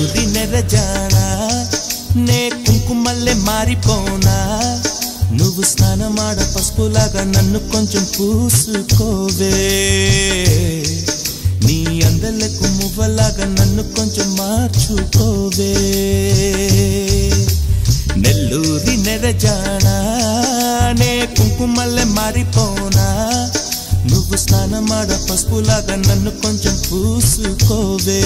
నెల్లూరి నెరజానా నే కుంకుమల్లే మారిపోనా నువ్వు స్నానమాడ పసుపులాగా నన్ను కొంచెం పూసుకోవే నీ అందలకు మువ్వలాగా నన్ను కొంచెం మార్చుకోవే నెల్లూరి నెరజానా నే కుంకుమల్లే మారిపోనా నువ్వు స్నానమాడ పసుపులాగా నన్ను కొంచెం పూసుకోవే